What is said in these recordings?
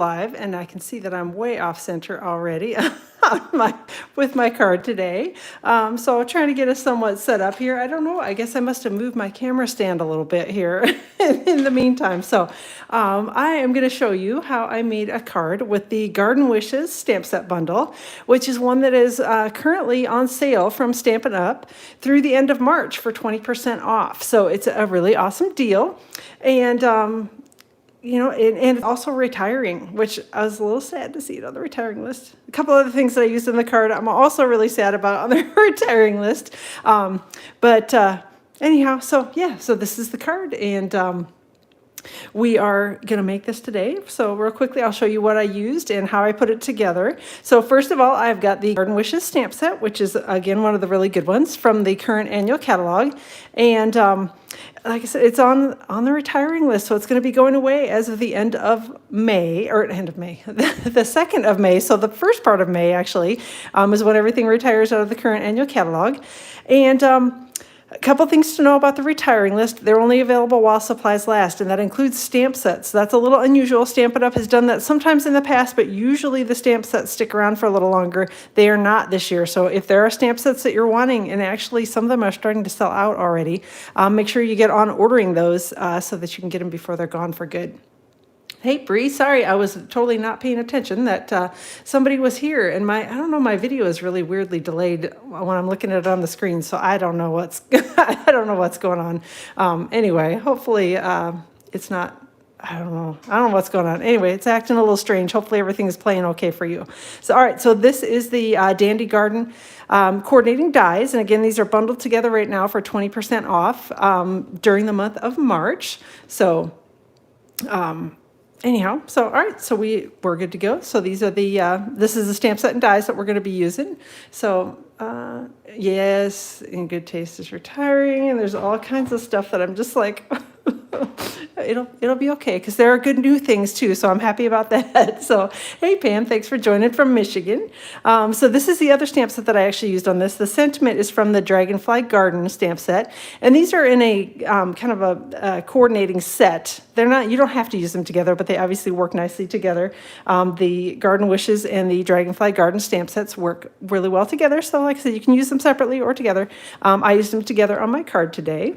live, and I can see that I'm way off center already with my card today. So trying to get us somewhat set up here. I don't know, I guess I must have moved my camera stand a little bit here in the meantime. So I am going to show you how I made a card with the Garden Wishes stamp set bundle, which is one that is currently on sale from Stampin' Up! Through the end of March for 20% off. So it's a really awesome deal. And you know, and also retiring, which I was a little sad to see it on the retiring list. A couple other things that I used in the card I'm also really sad about on the retiring list. Anyhow, so yeah, so this is the card, and we are going to make this today. So real quickly, I'll show you what I used and how I put it together. So first of all, I've got the Garden Wishes stamp set, which is, again, one of the really good ones from the current annual catalog. And like I said, it's on the retiring list, so it's going to be going away as of the end of May, or end of May, the 2nd of May. So the first part of May, actually, is when everything retires out of the current annual catalog. And a couple things to know about the retiring list. They're only available while supplies last, and that includes stamp sets. That's a little unusual. Stampin' Up! Has done that sometimes in the past, but usually the stamp sets stick around for a little longer. They are not this year. So if there are stamp sets that you're wanting, and actually some of them are starting to sell out already, make sure you get on ordering those so that you can get them before they're gone for good. Hey, Bree, sorry, I was totally not paying attention that somebody was here, and I don't know, my video is really weirdly delayed when I'm looking at it on the screen, so I don't know what's, I don't know what's going on. Anyway, hopefully it's not, I don't know what's going on. Anyway, it's acting a little strange. Hopefully everything is playing okay for you. So, all right, so this is the Dandy Garden coordinating dies, and again, these are bundled together right now for 20% off during the month of March. So, anyhow, so all right, so we're good to go. So these are this is the stamp set and dies that we're going to be using. So yes, in good taste is retiring, and there's all kinds of stuff that I'm just like, it'll be okay, because there are good new things too, so I'm happy about that. So hey, Pam, thanks for joining from Michigan. So this is the other stamp set that I actually used on this. The sentiment is from the Dragonfly Garden stamp set, and these are in a kind of a coordinating set. They're not, you don't have to use them together, but they obviously work nicely together. The Garden Wishes and the Dragonfly Garden stamp sets work really well together. So like I said, you can use them separately or together. I used them together on my card today.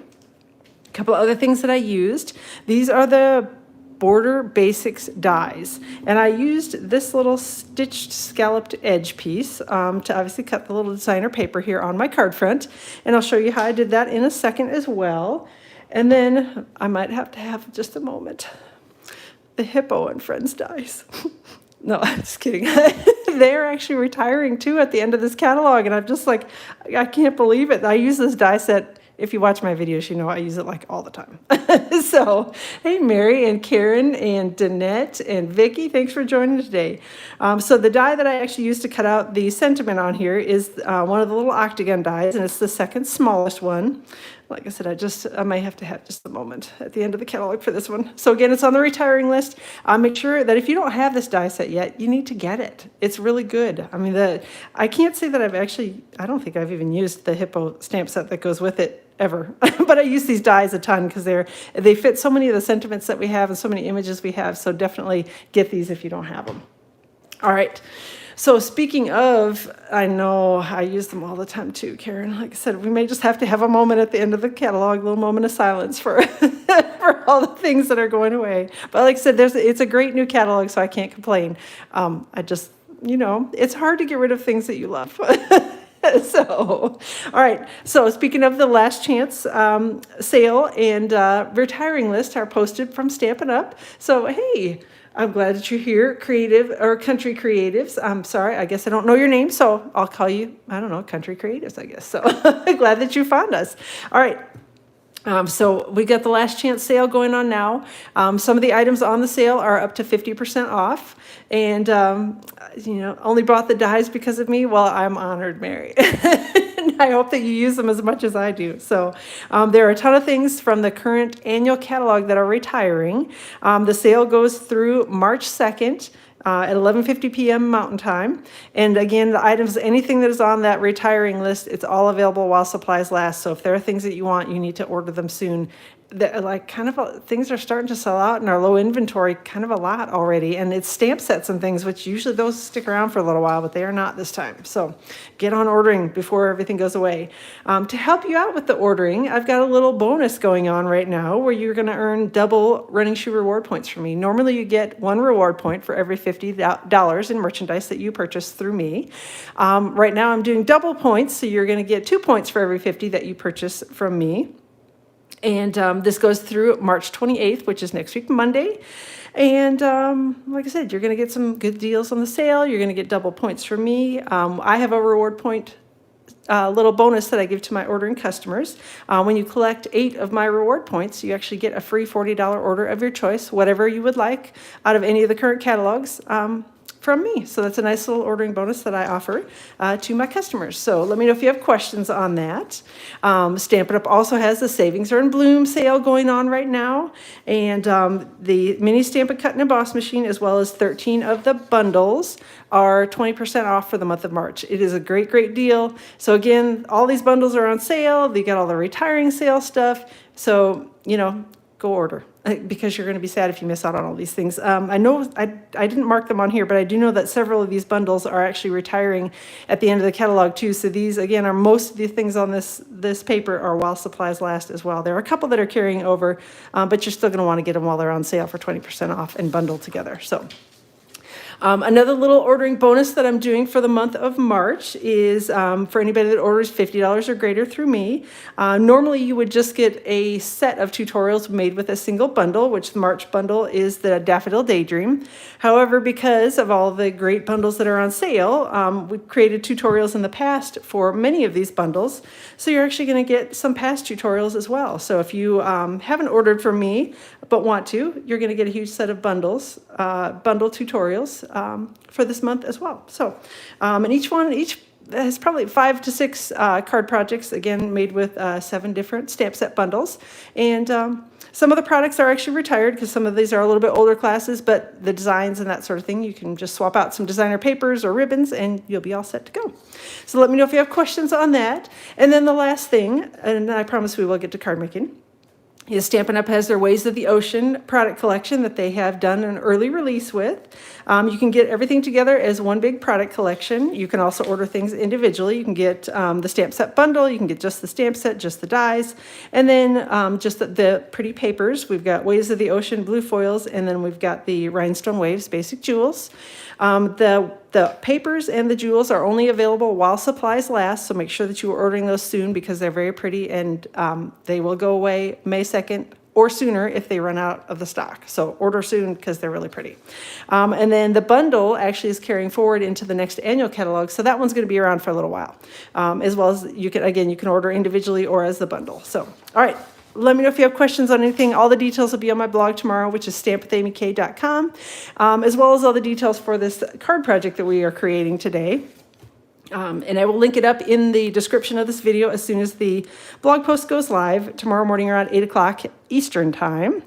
A couple of other things that I used. These are the Border Basics dies, and I used this little stitched scalloped edge piece to obviously cut the little designer paper here on my card front, and I'll show you how I did that in a second as well. And then I might have to have just a moment. The Hippo and Friends dies. No, I'm just kidding. They're actually retiring too at the end of this catalog, and I'm just like, I can't believe it. I use this die set. If you watch my videos, you know I use it like all the time. So, hey, Mary and Karen and Danette and Vicky, thanks for joining today. So the die that I actually used to cut out the sentiment on here is one of the little octagon dies, and it's the second smallest one. Like I said, I might have to have just a moment at the end of the catalog for this one. So again, it's on the retiring list. Make sure that if you don't have this die set yet, you need to get it. It's really good. I mean, I can't say that I don't think I've even used the Hippo stamp set that goes with it ever. But I use these dies a ton because they fit so many of the sentiments that we have and so many images we have. So definitely get these if you don't have them. All right. So speaking of, I know I use them all the time too, Karen. Like I said, we may just have to have a moment at the end of the catalog, a little moment of silence for for all the things that are going away. But like I said, it's a great new catalog, so I can't complain. I just, it's hard to get rid of things that you love. So, all right. So speaking of the last chance sale and retiring list are posted from Stampin' Up. So, hey, I'm glad that you're here, Creative or Country Creatives. I'm sorry, I guess I don't know your name, so I'll call you, I don't know, Country Creatives, I guess. So glad that you found us. All right. So we got the last chance sale going on now. Some of the items on the sale are up to 50% off, and only bought the dies because of me. Well, I'm honored, Mary. And I hope that you use them as much as I do. So there are a ton of things from the current annual catalog that are retiring. The sale goes through March 2nd. at 11:50 p.m. Mountain Time. And again, the items, anything that is on that retiring list, it's all available while supplies last. So if there are things that you want, you need to order them soon. Like things are starting to sell out in our low inventory kind of a lot already. And it's stamp sets and things, which usually those stick around for a little while, but they are not this time. So get on ordering before everything goes away. To help you out with the ordering, I've got a little bonus going on right now where you're going to earn double running shoe reward points from me. Normally you get 1 reward point for every $50 in merchandise that you purchase through me. Right now I'm doing double points, so you're going to get 2 points for every 50 that you purchase from me. And this goes through March 28th, which is next week, Monday. And like I said, you're going to get some good deals on the sale. You're going to get double points from me. I have a reward point little bonus that I give to my ordering customers. When you collect 8 of my reward points, you actually get a free $40 order of your choice, whatever you would like out of any of the current catalogs. From me. So that's a nice little ordering bonus that I offer to my customers. So let me know if you have questions on that. Stampin' Up! Also has the Savings Are in Bloom sale going on right now. And the mini Stampin' Cut and Emboss machine, as well as 13 of the bundles, are 20% off for the month of March. It is a great, great deal. So again, all these bundles are on sale. They got all the retiring sale stuff. So, go order, because you're going to be sad if you miss out on all these things. I know I didn't mark them on here, but I do know that several of these bundles are actually retiring at the end of the catalog too. So these, again, are most of the things on this paper are while supplies last as well. There are a couple that are carrying over, but you're still going to want to get them while they're on sale for 20% off and bundled together. So. Another little ordering bonus that I'm doing for the month of March is for anybody that orders $50 or greater through me. Normally you would just get a set of tutorials made with a single bundle, which the March bundle is the Daffodil Daydream. However, because of all the great bundles that are on sale, we've created tutorials in the past for many of these bundles. So you're actually going to get some past tutorials as well. So if you haven't ordered from me but want to, you're going to get a huge set of bundle tutorials for this month as well. So, and each has probably 5 to 6 card projects, again, made with 7 different stamp set bundles. And some of the products are actually retired because some of these are a little bit older classes, but the designs and that sort of thing, you can just swap out some designer papers or ribbons and you'll be all set to go. So let me know if you have questions on that. And then the last thing, and I promise we will get to card making, is Stampin' Up! Has their Ways of the Ocean product collection that they have done an early release with. You can get everything together as one big product collection. You can also order things individually. You can get the stamp set bundle. You can get just the stamp set, just the dies, and then just the pretty papers. We've got Ways of the Ocean blue foils, and then we've got the Rhinestone Waves basic jewels. The papers and the jewels are only available while supplies last, so make sure that you are ordering those soon because they're very pretty and they will go away May 2nd or sooner if they run out of the stock. So order soon because they're really pretty. And then the bundle actually is carrying forward into the next annual catalog, so that one's going to be around for a little while. As well as you can order individually or as the bundle. So, all right. Let me know if you have questions on anything. All the details will be on my blog tomorrow, which is stampwithamyk.com, as well as all the details for this card project that we are creating today. And I will link it up in the description of this video as soon as the blog post goes live tomorrow morning around 8 o'clock Eastern time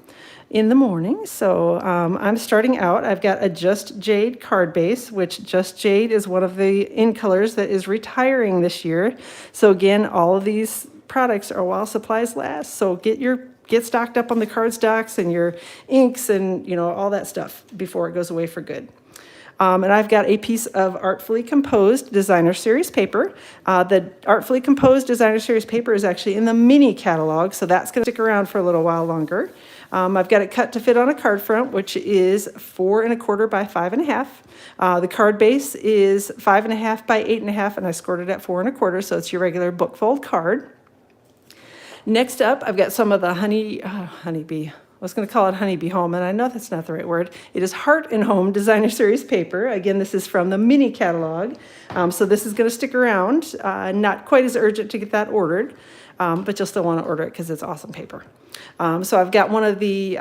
in the morning. So I'm starting out. I've got a Just Jade card base, which Just Jade is one of the in colors that is retiring this year. So again, all of these products are while supplies last. So get stocked up on the card stocks and your inks and all that stuff before it goes away for good. And I've got a piece of Artfully Composed Designer Series paper. The Artfully Composed Designer Series paper is actually in the mini catalog, so that's going to stick around for a little while longer. I've got it cut to fit on a card front, which is 4 1/4 by 5 1/2. The card base is 5 1/2 by 8 1/2, and I scored it at 4 1/4, so it's your regular book fold card. Next up, I've got some of the honeybee. I was going to call it Honeybee Home, and I know that's not the right word. It is Heart and Home Designer Series paper. Again, this is from the mini catalog, so this is going to stick around. Not quite as urgent to get that ordered, but you'll still want to order it because it's awesome paper. So I've got one of the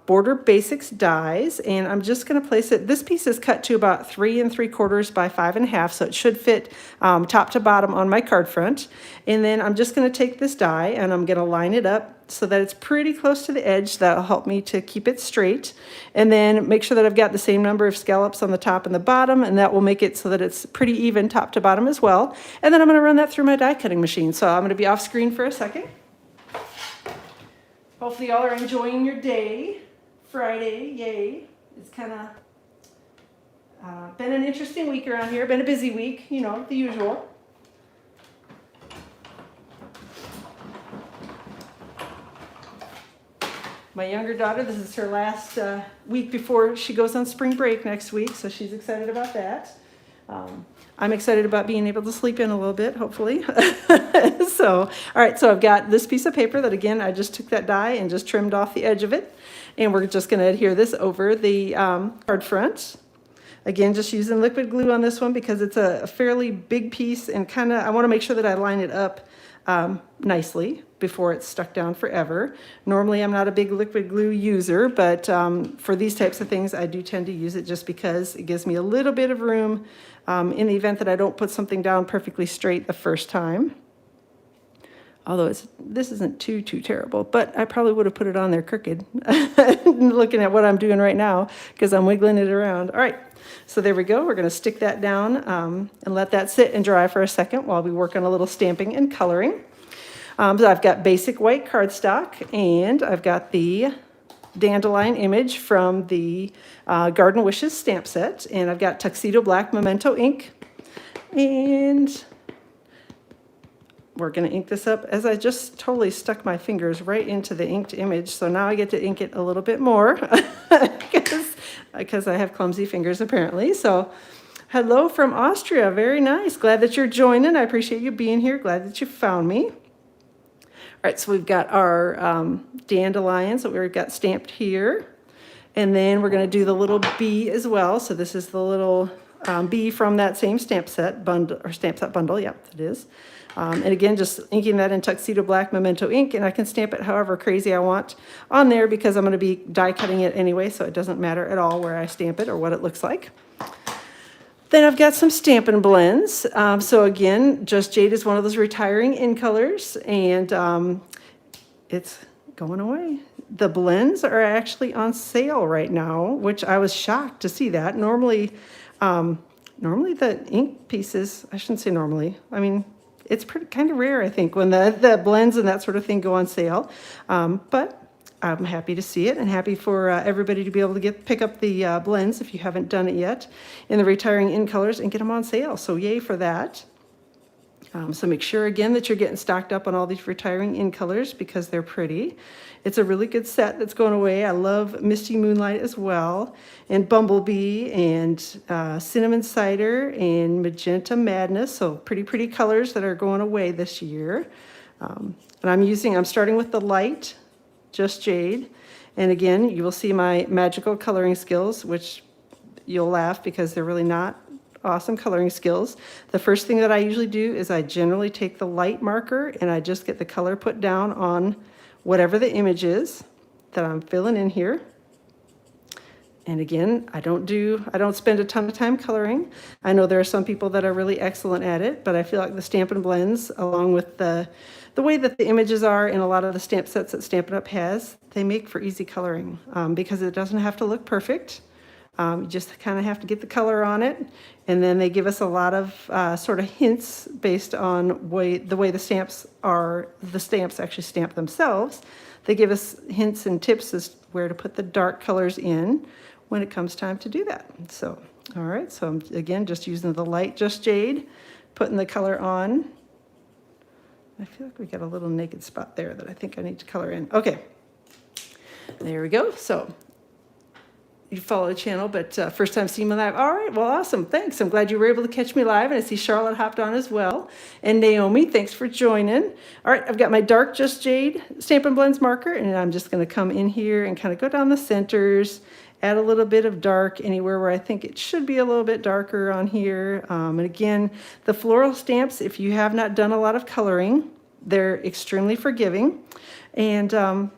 Border Basics dies, and I'm just going to place it. This piece is cut to about 3 3/4 by 5 1/2, so it should fit top to bottom on my card front. And then I'm just going to take this die and I'm going to line it up so that it's pretty close to the edge. That'll help me to keep it straight. And then make sure that I've got the same number of scallops on the top and the bottom, and that will make it so that it's pretty even top to bottom as well. And then I'm going to run that through my die cutting machine. So I'm going to be off screen for a second. Hopefully y'all are enjoying your day. Friday, yay. It's kind of been an interesting week around here. Been a busy week, you know, the usual. My younger daughter, this is her last week before she goes on spring break next week, so she's excited about that. I'm excited about being able to sleep in a little bit, hopefully. So, all right, so I've got this piece of paper that, again, I just took that die and just trimmed off the edge of it. And we're just going to adhere this over the card front. Again, just using liquid glue on this one because it's a fairly big piece, and kind of I want to make sure that I line it up nicely before it's stuck down forever. Normally, I'm not a big liquid glue user, but for these types of things, I do tend to use it just because it gives me a little bit of room in the event that I don't put something down perfectly straight the first time. Although this isn't too terrible, but I probably would have put it on there crooked, looking at what I'm doing right now, because I'm wiggling it around. All right, so there we go. We're going to stick that down and let that sit and dry for a second while we work on a little stamping and coloring. So I've got basic white cardstock, and I've got the dandelion image from the Garden Wishes stamp set, and I've got tuxedo black memento ink, and we're going to ink this up as I just totally stuck my fingers right into the inked image. So now I get to ink it a little bit more because I have clumsy fingers apparently. So hello from Austria. Very nice. Glad that you're joining. I appreciate you being here. Glad that you found me. All right, so we've got our dandelions that we've got stamped here. And then we're going to do the little bee as well. So this is the little bee from that same stamp set bundle, or stamp set bundle. Yep, it is. And again, just inking that in tuxedo black memento ink, and I can stamp it however crazy I want on there because I'm going to be die cutting it anyway, so it doesn't matter at all where I stamp it or what it looks like. Then I've got some Stampin' blends. So again, Just Jade is one of those retiring in colors, and it's going away. The blends are actually on sale right now, which I was shocked to see that. Normally the ink pieces, I shouldn't say normally, I mean, it's pretty kind of rare, I think, when the blends and that sort of thing go on sale. But I'm happy to see it, and happy for everybody to be able to pick up the blends if you haven't done it yet in the retiring in colors and get them on sale. So yay for that. So make sure again that you're getting stocked up on all these retiring in colors because they're pretty. It's a really good set that's going away. I love Misty Moonlight as well, and Bumblebee, and Cinnamon Cider, and Magenta Madness. So pretty colors that are going away this year. And I'm starting with the light, Just Jade. And again, you will see my magical coloring skills, which you'll laugh because they're really not awesome coloring skills. The first thing that I usually do is I generally take the light marker and I just get the color put down on whatever the image is that I'm filling in here. And again, I don't spend a ton of time coloring. I know there are some people that are really excellent at it, but I feel like the Stampin' blends, along with the way that the images are in a lot of the stamp sets that Stampin' Up! Has, they make for easy coloring because it doesn't have to look perfect. You just kind of have to get the color on it, and then they give us a lot of sort of hints based on the way the stamps actually stamp themselves. They give us hints and tips as where to put the dark colors in when it comes time to do that. So, all right, so I'm again just using the light Just Jade, putting the color on. I feel like we got a little naked spot there that I think I need to color in. Okay, there we go. So you follow the channel, but first time seeing me live. All right, well, awesome. Thanks. I'm glad you were able to catch me live, and I see Charlotte hopped on as well. And Naomi, thanks for joining. All right, I've got my dark Just Jade Stampin' Blends marker, and I'm just going to come in here and kind of go down the centers, add a little bit of dark anywhere where I think it should be a little bit darker on here. And again, the floral stamps, if you have not done a lot of coloring, they're extremely forgiving. And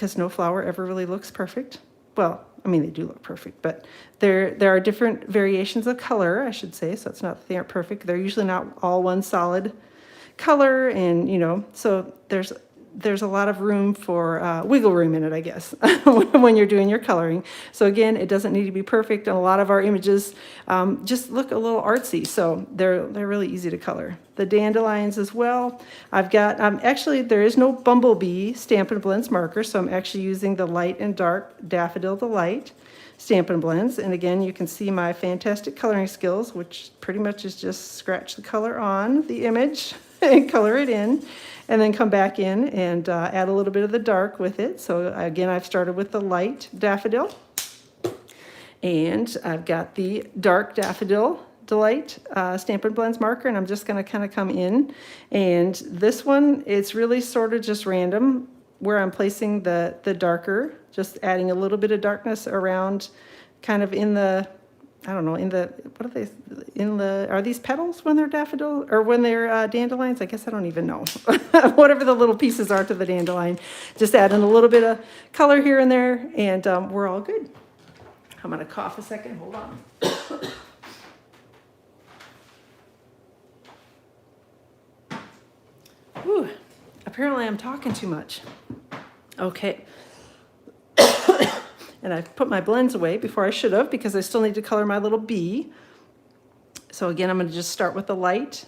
because no flower ever really looks perfect. Well, I mean, they do look perfect, but there are different variations of color, I should say, so it's not that they aren't perfect. They're usually not all one solid color, and, you know, so there's a lot of room for wiggle room in it, I guess, when you're doing your coloring. So again, it doesn't need to be perfect, and a lot of our images just look a little artsy, so they're really easy to color. The dandelions as well. I've got, actually, there is no Bumblebee Stampin' Blends marker, so I'm actually using the light and dark Daffodil Delight Stampin' Blends. And again, you can see my fantastic coloring skills, which pretty much is just scratch the color on the image and color it in, and then come back in and add a little bit of the dark with it. So again, I've started with the light daffodil, and I've got the dark Daffodil Delight Stampin' Blends marker, and I'm just going to kind of come in. And this one, it's really sort of just random where I'm placing the darker, just adding a little bit of darkness around, kind of in the, I don't know, in the, what are they, in the, are these petals when they're daffodil, or when they're dandelions? I guess I don't even know. Whatever the little pieces are to the dandelion, just adding a little bit of color here and there, and we're all good. I'm gonna cough a second, hold on. Whew. Apparently I'm talking too much. Okay. And I've put my blends away before I should have, because I still need to color my little bee. So again, I'm going to just start with the light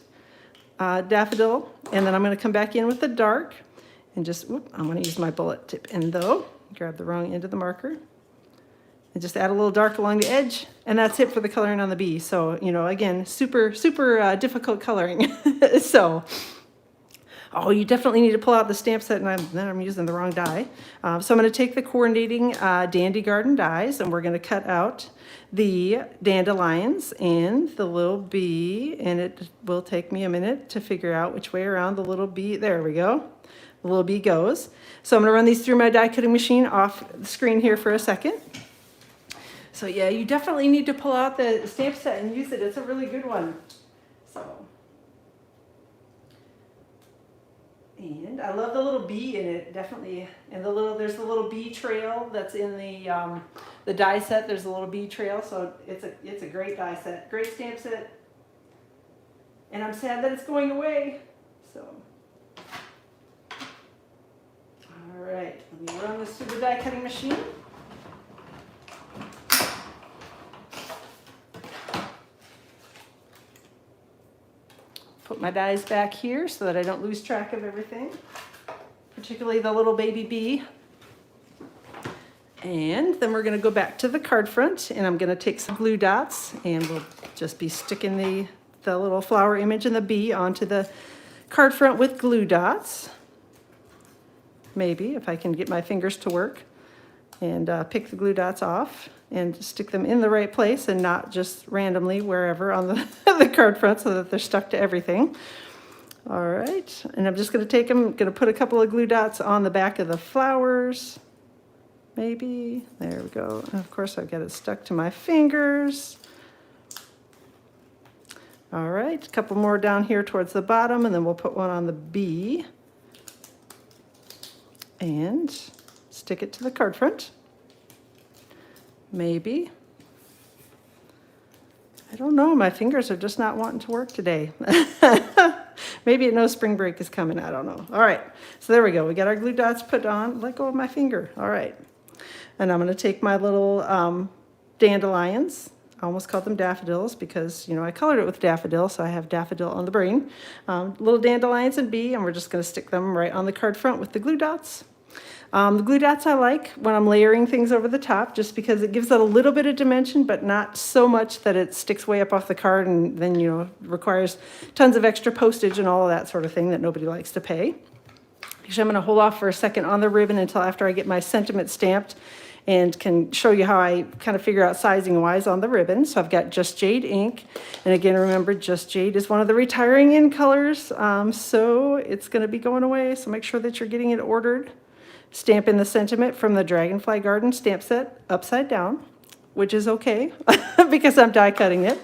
daffodil, and then I'm going to come back in with the dark, and just, I'm going to use my bullet tip end though, grab the wrong end of the marker, and just add a little dark along the edge, and that's it for the coloring on the bee. So, you know, again, super difficult coloring. So, oh, you definitely need to pull out the stamp set, and then I'm using the wrong die. So I'm going to take the coordinating Dandy Garden dies, and we're going to cut out the dandelions and the little bee, and it will take me a minute to figure out which way around the little bee, there we go, the little bee goes. So I'm going to run these through my die cutting machine off the screen here for a second. So yeah, you definitely need to pull out the stamp set and use it. It's a really good one. So. And I love the little bee in it, definitely. And there's the little bee trail that's in the die set. There's a little bee trail, so it's a great die set, great stamp set. And I'm sad that it's going away. So, all right, let me run this through the die cutting machine. Put my dies back here so that I don't lose track of everything, particularly the little baby bee. And then we're going to go back to the card front, and I'm going to take some glue dots, and we'll just be sticking the little flower image and the bee onto the card front with glue dots. Maybe, if I can get my fingers to work, and pick the glue dots off and stick them in the right place and not just randomly wherever on the card front, so that they're stuck to everything. All right, and I'm just going to take them, going to put a couple of glue dots on the back of the flowers. Maybe, there we go. And of course I've got it stuck to my fingers. All right, a couple more down here towards the bottom, and then we'll put one on the bee. And stick it to the card front. Maybe. I don't know, my fingers are just not wanting to work today. Maybe it knows spring break is coming, I don't know. All right, so there we go. We got our glue dots put on. Let go of my finger. All right. And I'm going to take my little dandelions. I almost called them daffodils because, you know, I colored it with daffodil, so I have daffodil on the brain. Little dandelions and bee, and we're just going to stick them right on the card front with the glue dots. The glue dots I like when I'm layering things over the top, just because it gives it a little bit of dimension, but not so much that it sticks way up off the card and then, you know, requires tons of extra postage and all of that sort of thing that nobody likes to pay. Actually, I'm going to hold off for a second on the ribbon until after I get my sentiment stamped and can show you how I kind of figure out sizing wise on the ribbon. So I've got Just Jade ink. And again, remember, Just Jade is one of the retiring in colors. So it's going to be going away. So make sure that you're getting it ordered. Stamp in the sentiment from the Dragonfly Garden stamp set upside down. which is okay because I'm die cutting it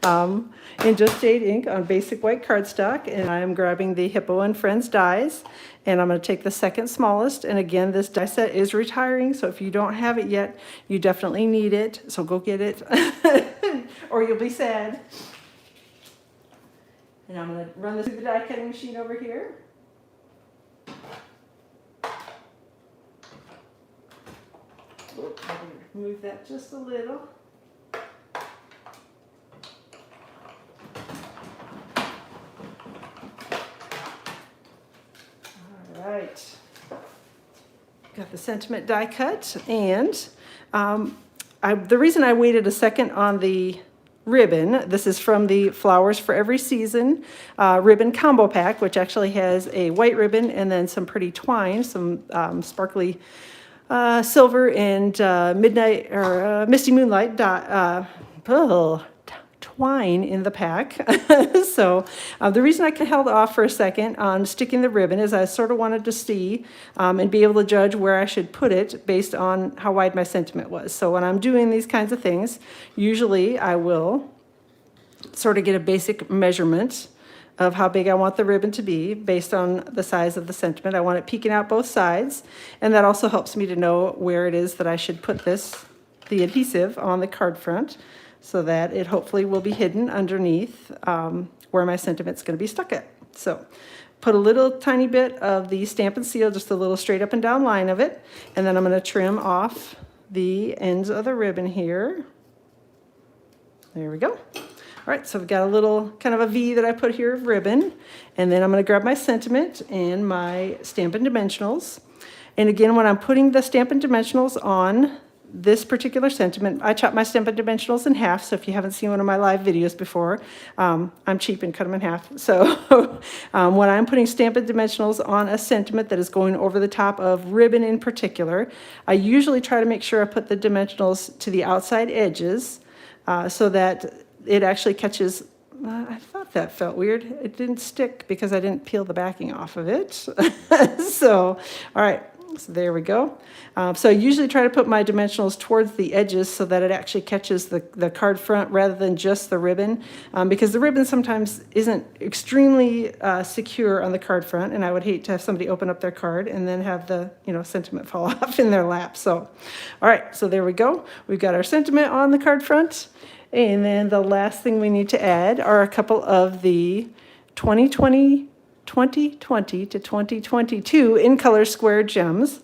in Just Jade ink on basic white cardstock. And I'm grabbing the Hippo and Friends dies, and I'm going to take the second smallest. And again, this die set is retiring, so if you don't have it yet, you definitely need it. So go get it or you'll be sad. And I'm going to run this through the die cutting machine over here. Oops, I'm going to move that just a little. All right. Got the sentiment die cut, and the reason I waited a second on the ribbon, this is from the Flowers for Every Season ribbon combo pack, which actually has a white ribbon and then some pretty twine, some sparkly silver and midnight or misty moonlight twine in the pack. So the reason I held off for a second on sticking the ribbon is I sort of wanted to see and be able to judge where I should put it based on how wide my sentiment was. So when I'm doing these kinds of things, usually I will sort of get a basic measurement of how big I want the ribbon to be based on the size of the sentiment. I want it peeking out both sides, and that also helps me to know where it is that I should put the adhesive on the card front, so that it hopefully will be hidden underneath where my sentiment's going to be stuck at. So put a little tiny bit of the Stampin' Seal, just a little straight up and down line of it, and then I'm going to trim off the ends of the ribbon here. There we go. All right, so I've got a little kind of a V that I put here of ribbon, and then I'm going to grab my sentiment and my Stampin' Dimensionals. And again, when I'm putting the Stampin' Dimensionals on this particular sentiment, I chop my Stampin' Dimensionals in half, so if you haven't seen one of my live videos before, I'm cheap and cut them in half. So when I'm putting Stampin' Dimensionals on a sentiment that is going over the top of ribbon in particular, I usually try to make sure I put the dimensionals to the outside edges so that it actually catches. I thought that felt weird. It didn't stick because I didn't peel the backing off of it. So, all right, so there we go. So I usually try to put my dimensionals towards the edges so that it actually catches the card front rather than just the ribbon, because the ribbon sometimes isn't extremely secure on the card front, and I would hate to have somebody open up their card and then have the sentiment fall off in their lap. So, all right, so there we go. We've got our sentiment on the card front. And then the last thing we need to add are a couple of the 2020 to 2022 in color square gems.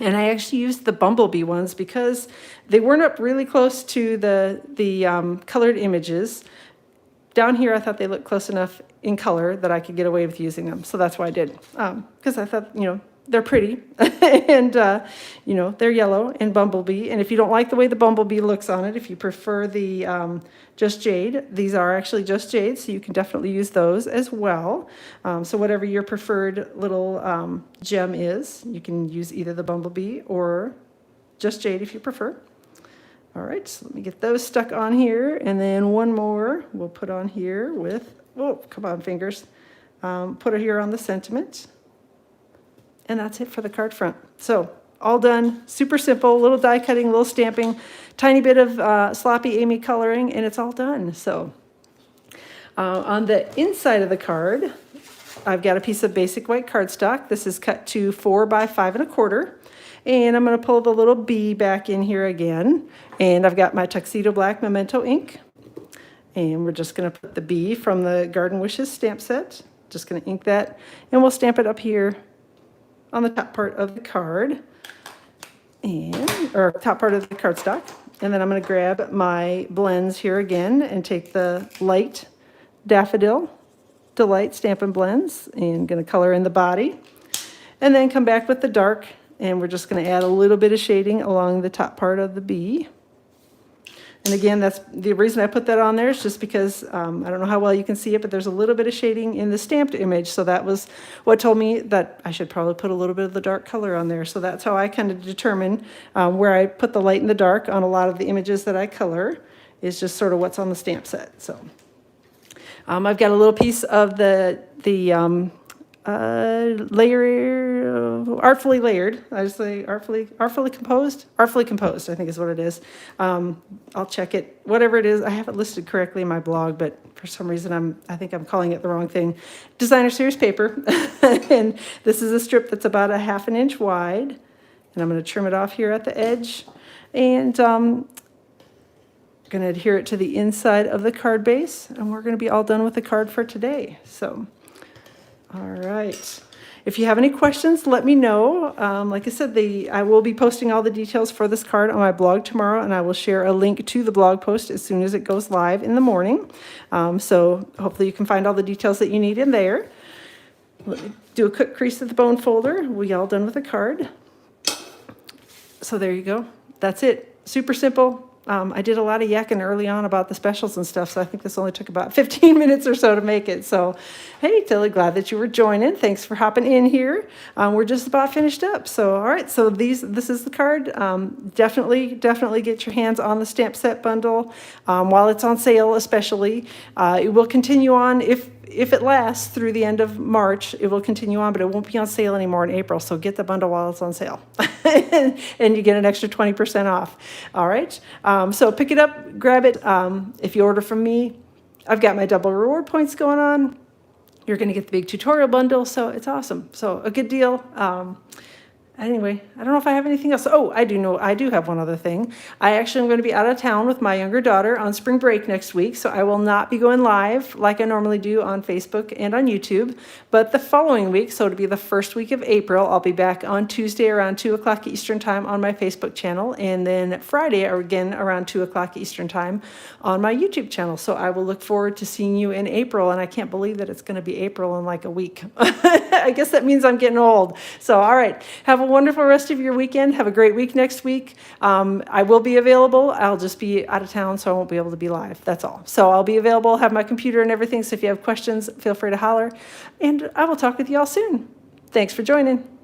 And I actually used the Bumblebee ones because they weren't up really close to the colored images. Down here, I thought they looked close enough in color that I could get away with using them. So that's why I did. Because I thought, they're pretty and, they're yellow and Bumblebee. And if you don't like the way the Bumblebee looks on it, if you prefer the Just Jade, these are actually Just Jade, so you can definitely use those as well. So whatever your preferred little gem is, you can use either the Bumblebee or Just Jade if you prefer. All right, so let me get those stuck on here. And then one more we'll put on here with, oh, come on, fingers. Put it here on the sentiment. And that's it for the card front. So all done, super simple, little die cutting, little stamping, tiny bit of sloppy Amy coloring, and it's all done. So on the inside of the card, I've got a piece of basic white cardstock. This is cut to 4 by 5 1/4. And I'm going to pull the little B back in here again. And I've got my Tuxedo Black Memento ink. And we're just going to put the B from the Garden Wishes stamp set. Just going to ink that, and we'll stamp it up here on the top part of the card, or top part of the cardstock. And then I'm going to grab my blends here again and take the light Daffodil Delight Stampin' Blends and going to color in the body. And then come back with the dark, and we're just going to add a little bit of shading along the top part of the B. And again, that's the reason I put that on there is just because, I don't know how well you can see it, but there's a little bit of shading in the stamped image. So that was what told me that I should probably put a little bit of the dark color on there. So that's how I kind of determine where I put the light and the dark on a lot of the images that I color, is just sort of what's on the stamp set. So I've got a little piece of the artfully layered. I just say artfully composed. Artfully composed, I think is what it is. I'll check it. Whatever it is, I have it listed correctly in my blog, but for some reason I think I'm calling it the wrong thing. Designer series paper, and this is a strip that's about a 1/2 inch wide, and I'm going to trim it off here at the edge, and going to adhere it to the inside of the card base, and we're going to be all done with the card for today. So, all right. If you have any questions, let me know. Like I said, I will be posting all the details for this card on my blog tomorrow, and I will share a link to the blog post as soon as it goes live in the morning. So hopefully you can find all the details that you need in there. Let me do a quick crease at the bone folder. We all done with the card. So there you go. That's it. Super simple. I did a lot of yakking early on about the specials and stuff, so I think this only took about 15 minutes or so to make it. So, hey, totally glad that you were joining. Thanks for hopping in here. We're just about finished up. So, all right, so this is the card. Definitely get your hands on the stamp set bundle while it's on sale, especially. It will continue on if it lasts through the end of March. It will continue on, but it won't be on sale anymore in April. So get the bundle while it's on sale, and you get an extra 20% off. All right. So pick it up, grab it. If you order from me, I've got my double reward points going on. You're going to get the big tutorial bundle, so it's awesome. So a good deal. Anyway, I don't know if I have anything else. Oh, I do have one other thing. I actually am going to be out of town with my younger daughter on spring break next week, so I will not be going live like I normally do on Facebook and on YouTube. But the following week, so it'll be the first week of April, I'll be back on Tuesday around 2 o'clock Eastern Time on my Facebook channel, and then Friday again around 2 o'clock Eastern Time on my YouTube channel. So I will look forward to seeing you in April, and I can't believe that it's going to be April in like a week. I guess that means I'm getting old. So, all right, have a wonderful rest of your weekend. Have a great week next week. I will be available. I'll just be out of town, so I won't be able to be live. That's all. So I'll be available, have my computer and everything. So if you have questions, feel free to holler. And I will talk with you all soon. Thanks for joining.